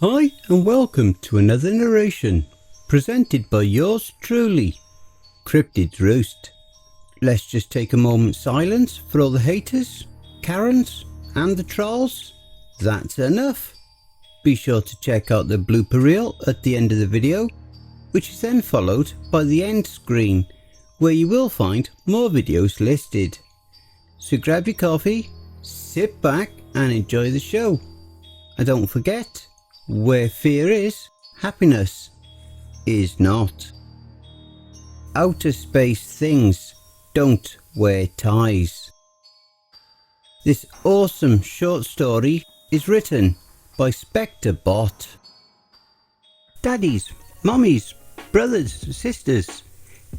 Hi and welcome to another narration presented by yours truly, Cryptids Roost. Let's just take a moment's silence for all the haters, Karens and the trolls. That's enough. Be sure to check out the blooper reel at the end of the video, which is then followed by the end screen where you will find more videos listed. So grab your coffee, sit back and enjoy the show. And don't forget, where fear is, happiness is not. Outer space things don't wear ties. This awesome short story is written by Spectre Bot. Daddies, mummies, brothers, sisters,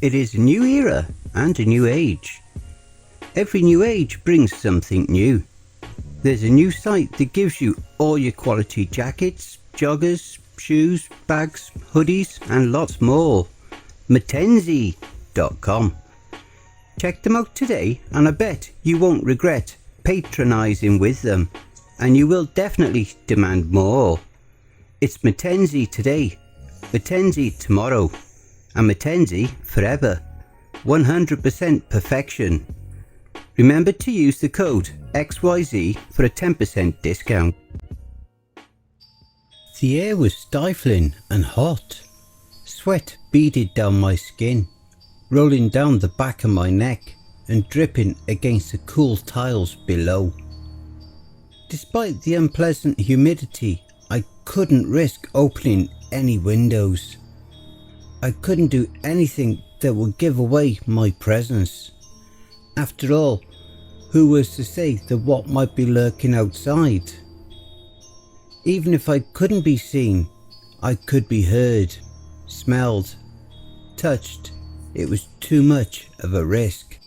it is a new era and a new age. Every new age brings something new. There's a new site that gives you all your quality jackets, joggers, shoes, bags, hoodies and lots more. Metaphysik.com. Check them out today and I bet you won't regret patronising with them, and you will definitely demand more. It's Metaphysik today, Metaphysik tomorrow and Metaphysik forever. 100% perfection. Remember to use the code XYZ for a 10% discount. The air was stifling and hot. Sweat beaded down my skin, rolling down the back of my neck and dripping against the cool tiles below. Despite the unpleasant humidity, I couldn't risk opening any windows. I couldn't do anything that would give away my presence. After all, who was to say that what might be lurking outside? Even if I couldn't be seen, I could be heard, smelled, touched. It was too much of a risk.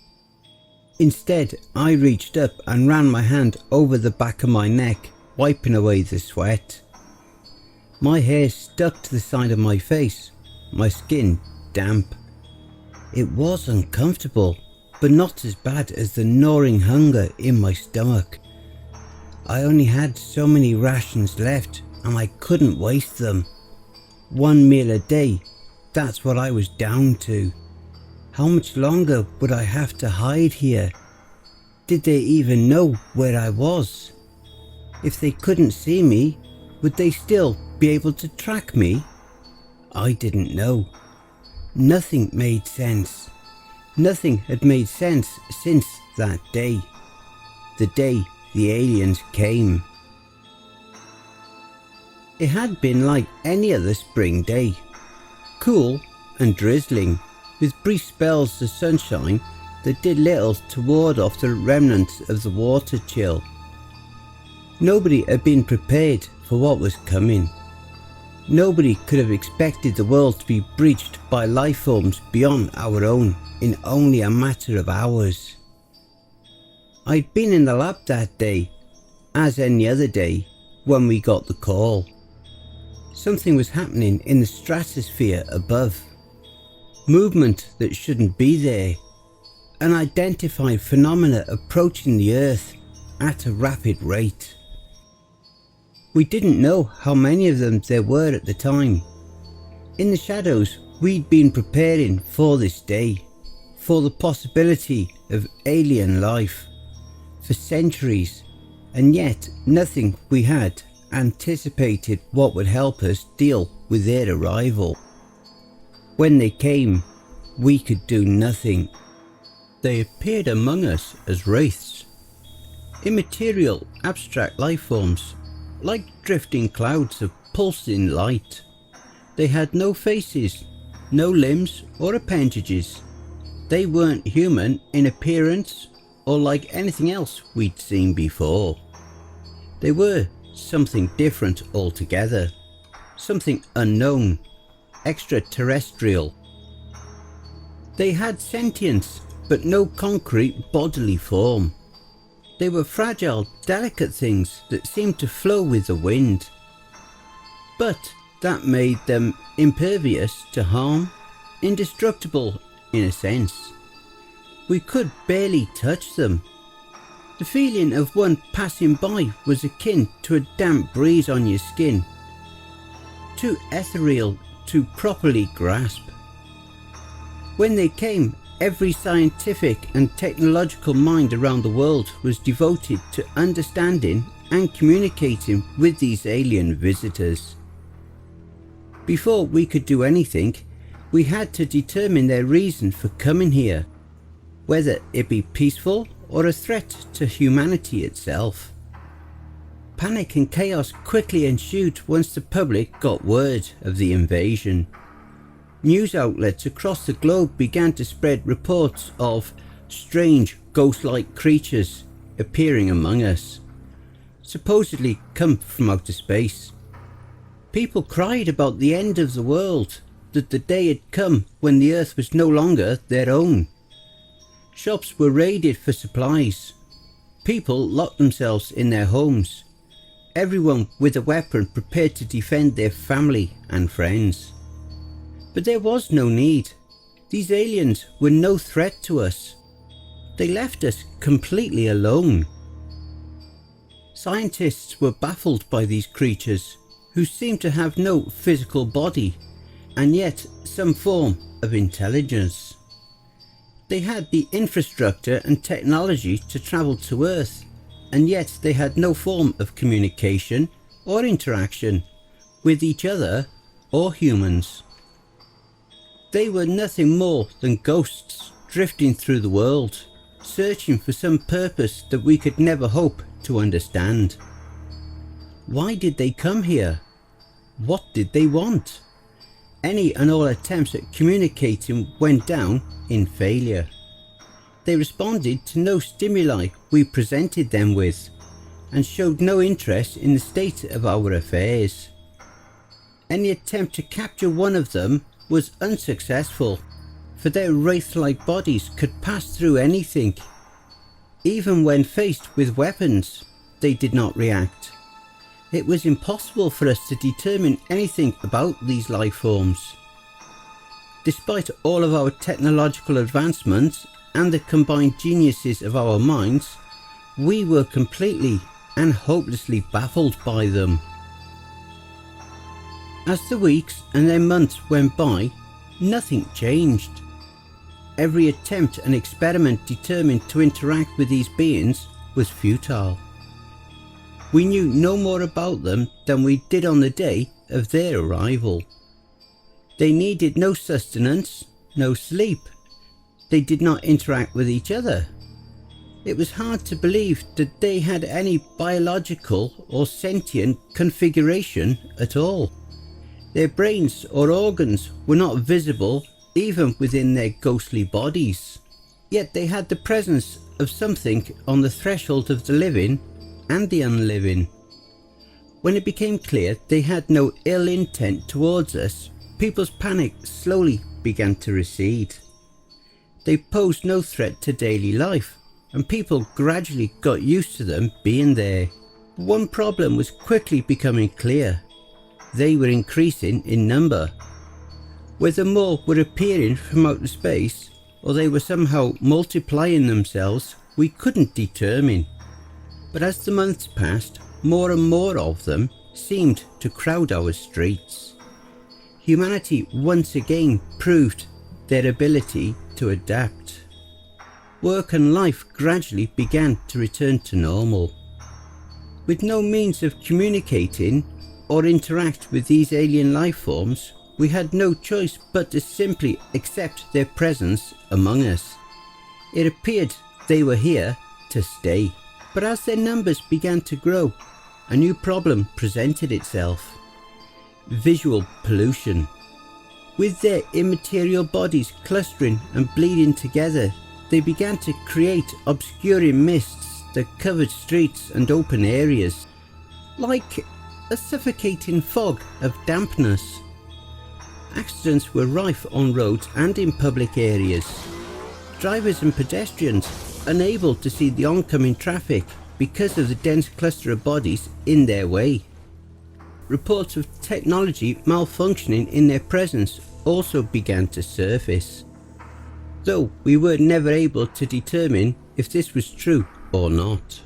Instead, I reached up and ran my hand over the back of my neck, wiping away the sweat. My hair stuck to the side of my face, my skin damp. It was uncomfortable, but not as bad as the gnawing hunger in my stomach. I only had so many rations left and I couldn't waste them. 1 meal a day, that's what I was down to. How much longer would I have to hide here? Did they even know where I was? If they couldn't see me, would they still be able to track me? I didn't know. Nothing made sense. Nothing had made sense since that day. The day the aliens came. It had been like any other spring day. Cool and drizzling, with brief spells of sunshine that did little to ward off the remnants of the water chill. Nobody had been prepared for what was coming. Nobody could have expected the world to be breached by life forms beyond our own in only a matter of hours. I'd been in the lab that day, as any other day, when we got the call. Something was happening in the stratosphere above. Movement that shouldn't be there. Unidentified phenomena approaching the Earth at a rapid rate. We didn't know how many of them there were at the time. In the shadows, we'd been preparing for this day, for the possibility of alien life, for centuries, and yet nothing we had anticipated what would help us deal with their arrival. When they came, we could do nothing. They appeared among us as wraiths, immaterial, abstract life forms, like drifting clouds of pulsing light. They had no faces, no limbs or appendages. They weren't human in appearance or like anything else we'd seen before. They were something different altogether, something unknown, extraterrestrial. They had sentience, but no concrete bodily form. They were fragile, delicate things that seemed to flow with the wind. But that made them impervious to harm, indestructible in a sense. We could barely touch them. The feeling of one passing by was akin to a damp breeze on your skin, too ethereal to properly grasp. When they came, every scientific and technological mind around the world was devoted to understanding and communicating with these alien visitors. Before we could do anything, we had to determine their reason for coming here, whether it be peaceful or a threat to humanity itself. Panic and chaos quickly ensued once the public got word of the invasion. News outlets across the globe began to spread reports of strange ghost-like creatures appearing among us, supposedly come from outer space. People cried about the end of the world, that the day had come when the earth was no longer their own. Shops were raided for supplies. People locked themselves in their homes. Everyone with a weapon prepared to defend their family and friends. But there was no need. These aliens were no threat to us. They left us completely alone. Scientists were baffled by these creatures, who seemed to have no physical body, and yet some form of intelligence. They had the infrastructure and technology to travel to Earth, and yet they had no form of communication or interaction with each other or humans. They were nothing more than ghosts drifting through the world, searching for some purpose that we could never hope to understand. Why did they come here? What did they want? Any and all attempts at communicating went down in failure. They responded to no stimuli we presented them with, and showed no interest in the state of our affairs. Any attempt to capture one of them was unsuccessful, for their wraith-like bodies could pass through anything. Even when faced with weapons, they did not react. It was impossible for us to determine anything about these life forms. Despite all of our technological advancements and the combined geniuses of our minds, we were completely and hopelessly baffled by them. As the weeks and then months went by, nothing changed. Every attempt and experiment determined to interact with these beings was futile. We knew no more about them than we did on the day of their arrival. They needed no sustenance, no sleep. They did not interact with each other. It was hard to believe that they had any biological or sentient configuration at all. Their brains or organs were not visible even within their ghostly bodies. Yet they had the presence of something on the threshold of the living and the unliving. When it became clear they had no ill intent towards us, people's panic slowly began to recede. They posed no threat to daily life, and people gradually got used to them being there. One problem was quickly becoming clear. They were increasing in number. Whether more were appearing from outer space, or they were somehow multiplying themselves, we couldn't determine. But as the months passed, more and more of them seemed to crowd our streets. Humanity once again proved their ability to adapt. Work and life gradually began to return to normal. With no means of communicating or interact with these alien life forms, we had no choice but to simply accept their presence among us. It appeared they were here to stay. But as their numbers began to grow, a new problem presented itself. Visual pollution. With their immaterial bodies clustering and bleeding together, they began to create obscuring mists that covered streets and open areas, like a suffocating fog of dampness. Accidents were rife on roads and in public areas. Drivers and pedestrians unable to see the oncoming traffic because of the dense cluster of bodies in their way. Reports of technology malfunctioning in their presence also began to surface, though we were never able to determine if this was true or not.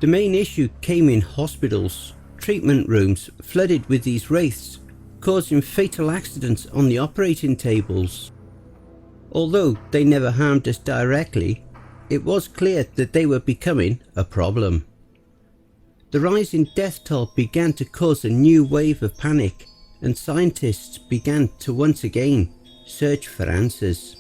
The main issue came in hospitals, treatment rooms flooded with these wraiths, causing fatal accidents on the operating tables. Although they never harmed us directly, it was clear that they were becoming a problem. The rising death toll began to cause a new wave of panic, and scientists began to once again search for answers.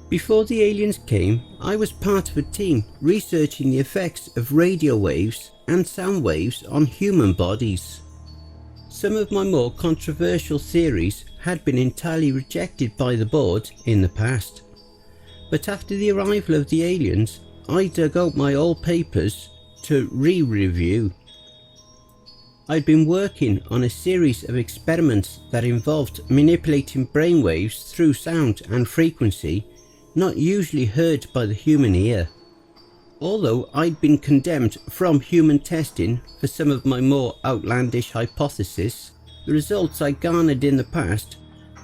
Before the aliens came, I was part of a team researching the effects of radio waves and sound waves on human bodies. Some of my more controversial theories had been entirely rejected by the board in the past, but after the arrival of the aliens, I dug out my old papers to re-review. I'd been working on a series of experiments that involved manipulating brainwaves through sound and frequency not usually heard by the human ear. Although I'd been condemned from human testing for some of my more outlandish hypotheses, the results I garnered in the past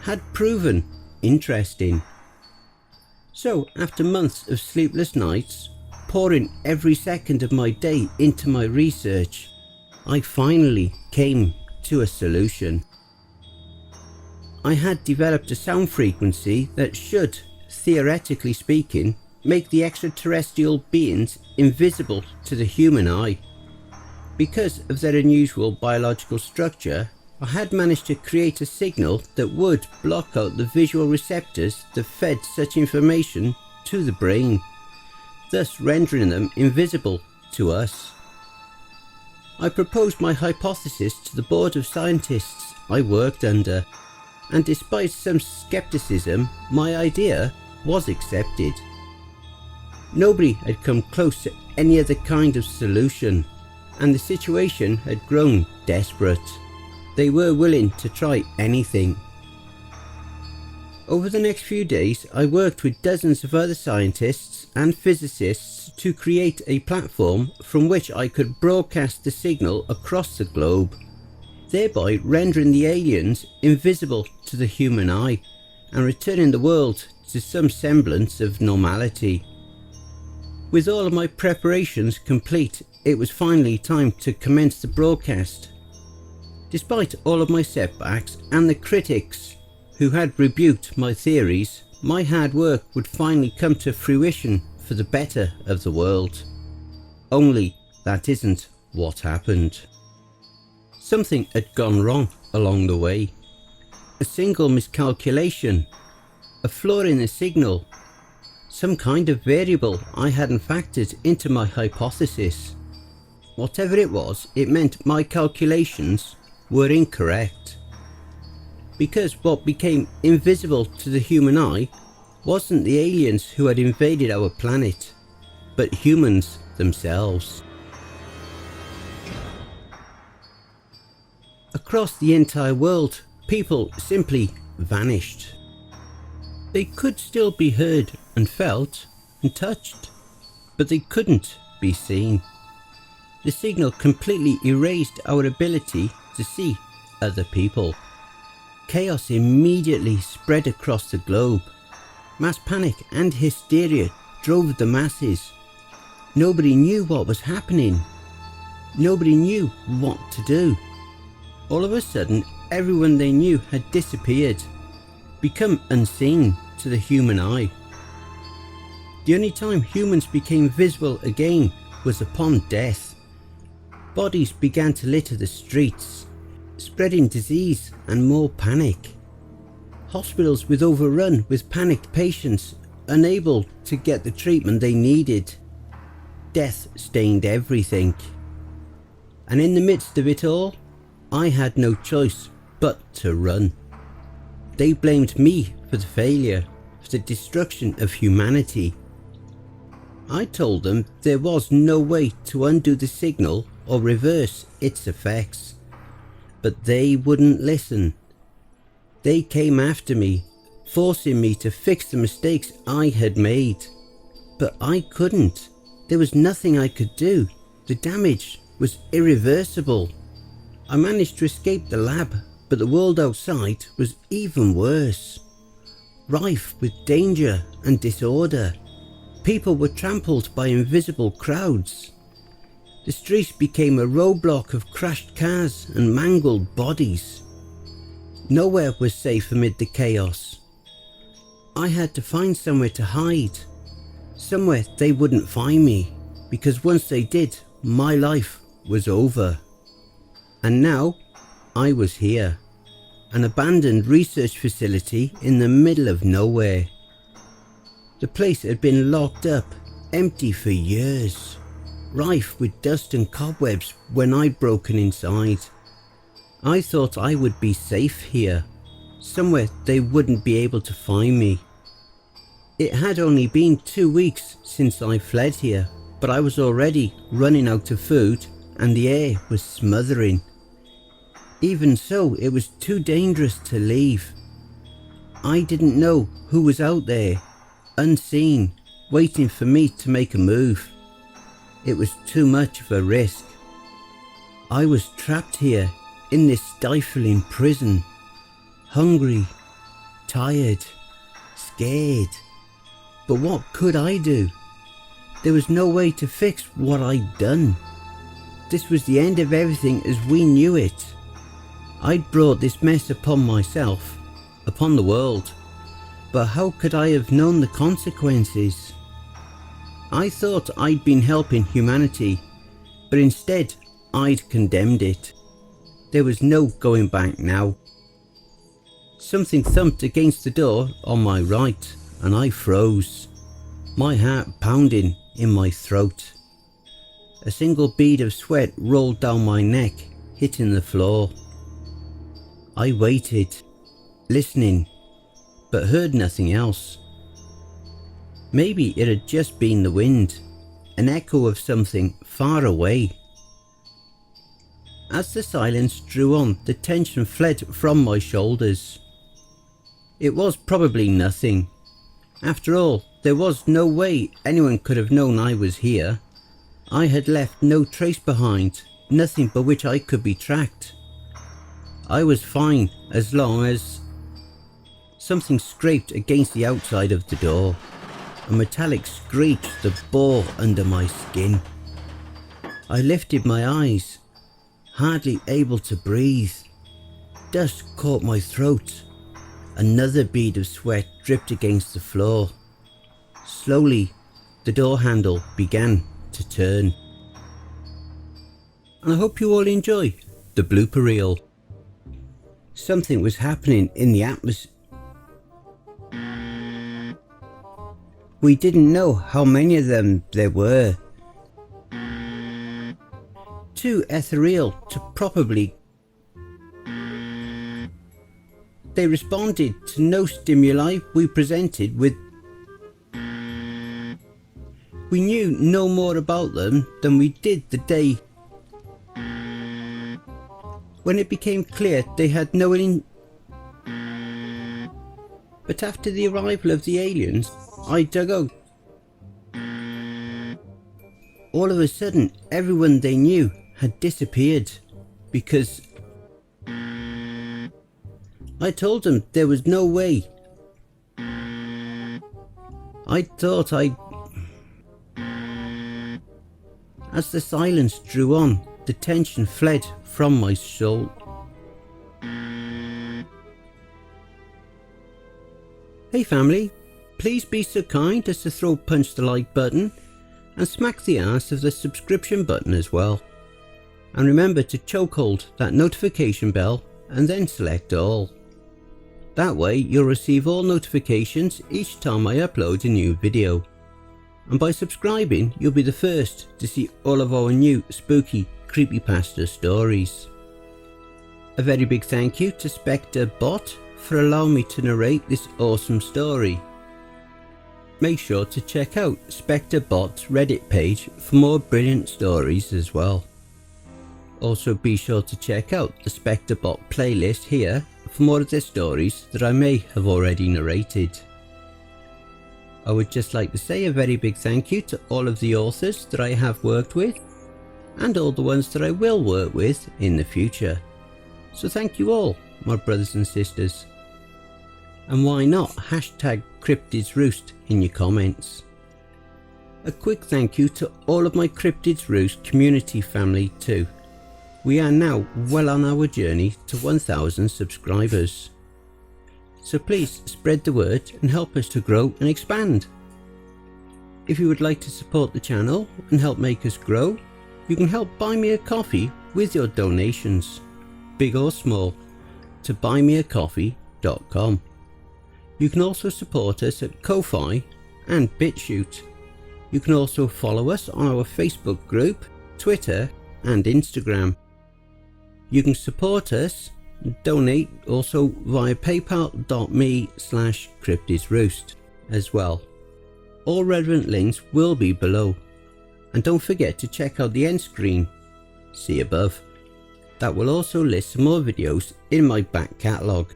had proven interesting. So after months of sleepless nights, pouring every second of my day into my research, I finally came to a solution. I had developed a sound frequency that should, theoretically speaking, make the extraterrestrial beings invisible to the human eye. Because of their unusual biological structure, I had managed to create a signal that would block out the visual receptors that fed such information to the brain, thus rendering them invisible to us. I proposed my hypothesis to the board of scientists I worked under, and despite some skepticism, my idea was accepted. Nobody had come close to any other kind of solution, and the situation had grown desperate. They were willing to try anything. Over the next few days, I worked with dozens of other scientists and physicists to create a platform from which I could broadcast the signal across the globe, thereby rendering the aliens invisible to the human eye and returning the world to some semblance of normality. With all of my preparations complete, it was finally time to commence the broadcast. Despite all of my setbacks and the critics who had rebuked my theories, my hard work would finally come to fruition for the better of the world. Only that isn't what happened. Something had gone wrong along the way. A single miscalculation, a flaw in the signal, some kind of variable I hadn't factored into my hypothesis. Whatever it was, it meant my calculations were incorrect. Because what became invisible to the human eye wasn't the aliens who had invaded our planet, but humans themselves. Across the entire world, people simply vanished. They could still be heard and felt and touched, but they couldn't be seen. The signal completely erased our ability to see other people. Chaos immediately spread across the globe. Mass panic and hysteria drove the masses. Nobody knew what was happening. Nobody knew what to do. All of a sudden, everyone they knew had disappeared, become unseen to the human eye. The only time humans became visible again was upon death. Bodies began to litter the streets, spreading disease and more panic. Hospitals were overrun with panicked patients, unable to get the treatment they needed. Death stained everything. And in the midst of it all, I had no choice but to run. They blamed me for the failure, for the destruction of humanity. I told them there was no way to undo the signal or reverse its effects. But they wouldn't listen. They came after me, forcing me to fix the mistakes I had made. But I couldn't. There was nothing I could do. The damage was irreversible. I managed to escape the lab, but the world outside was even worse. Rife with danger and disorder. People were trampled by invisible crowds. The The streets became a roadblock of crashed cars and mangled bodies. Nowhere was safe amid the chaos. I had to find somewhere to hide. Somewhere they wouldn't find me, because once they did, my life was over. And now, I was here. An abandoned research facility in the middle of nowhere. The place had been locked up, empty for years, rife with dust and cobwebs when I'd broken inside. I thought I would be safe here, somewhere they wouldn't be able to find me. It had only been 2 weeks since I fled here, but I was already running out of food and the air was smothering. Even so, it was too dangerous to leave. I didn't know who was out there, unseen, waiting for me to make a move. It was too much of a risk. I was trapped here in this stifling prison, hungry, tired, scared. But what could I do? There was no way to fix what I'd done. This was the end of everything as we knew it. I'd brought this mess upon myself, upon the world, but how could I have known the consequences? I thought I'd been helping humanity, but instead I'd condemned it. There was no going back now. Something thumped against the door on my right, and I froze, my heart pounding in my throat. A single bead of sweat rolled down my neck, hitting the floor. I waited, listening, but heard nothing else. Maybe it had just been the wind, an echo of something far away. As the silence drew on, the tension fled from my shoulders. It was probably nothing. After all, there was no way anyone could have known I was here. I had left no trace behind, nothing by which I could be tracked. I was fine as long as... Something scraped against the outside of the door. A metallic screech that bore under my skin. I lifted my eyes, hardly able to breathe. Dust caught my throat. Another bead of sweat dripped against the floor. Slowly, the door handle began to turn. And I hope you all enjoy the blooper reel. Something was happening in the atmosphere. We didn't know how many of them there were. Too ethereal to properly. They responded to no stimuli we presented with. We knew no more about them than we did the day when it became clear they had no But after the arrival of the aliens, I dug out. All of a sudden, everyone they knew had disappeared because I told them there was no way. I thought As the silence drew on, the tension fled from my soul. Hey family, please be so kind as to punch the like button and smack the ass of the subscription button as well. And remember to chokehold that notification bell and then select all. That way you'll receive all notifications each time I upload a new video. And by subscribing, you'll be the first to see all of our new spooky creepypasta stories. A very big thank you to Spectre Bot for allowing me to narrate this awesome story. Make sure to check out Spectre Bot's Reddit page for more brilliant stories as well. Also be sure to check out the Spectre Bot playlist here for more of their stories that I may have already narrated. I would just like to say a very big thank you to all of the authors that I have worked with and all the ones that I will work with in the future. So thank you all, my brothers and sisters. And why not hashtag cryptidsroost in your comments. A quick thank you to all of my Cryptids Roost community family too. We are now well on our journey to 1000 subscribers. So please spread the word and help us to grow and expand. If you would like to support the channel and help make us grow, you can help buy me a coffee with your donations, big or small, to buymeacoffee.com. You can also support us at Ko-Fi and BitChute. You can also follow us on our Facebook group, Twitter and Instagram. You can support us and donate also via paypal.me/cryptidsroost as well. All relevant links will be below. And don't forget to check out the end screen, see above. That will also list some more videos in my back catalogue.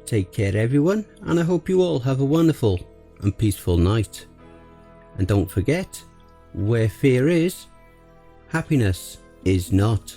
Take care everyone, and I hope you all have a wonderful and peaceful night. And don't forget, where fear is, happiness is not.